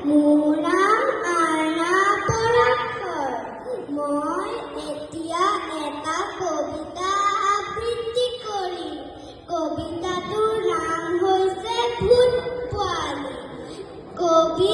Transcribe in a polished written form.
মোৰ নাম আইনা পৰাশৰ। মই এতিয়া এটা কবিতা আবৃত্তি কৰিম। কবিতাটোৰ নাম হৈছে ভূত পোৱালি। কবি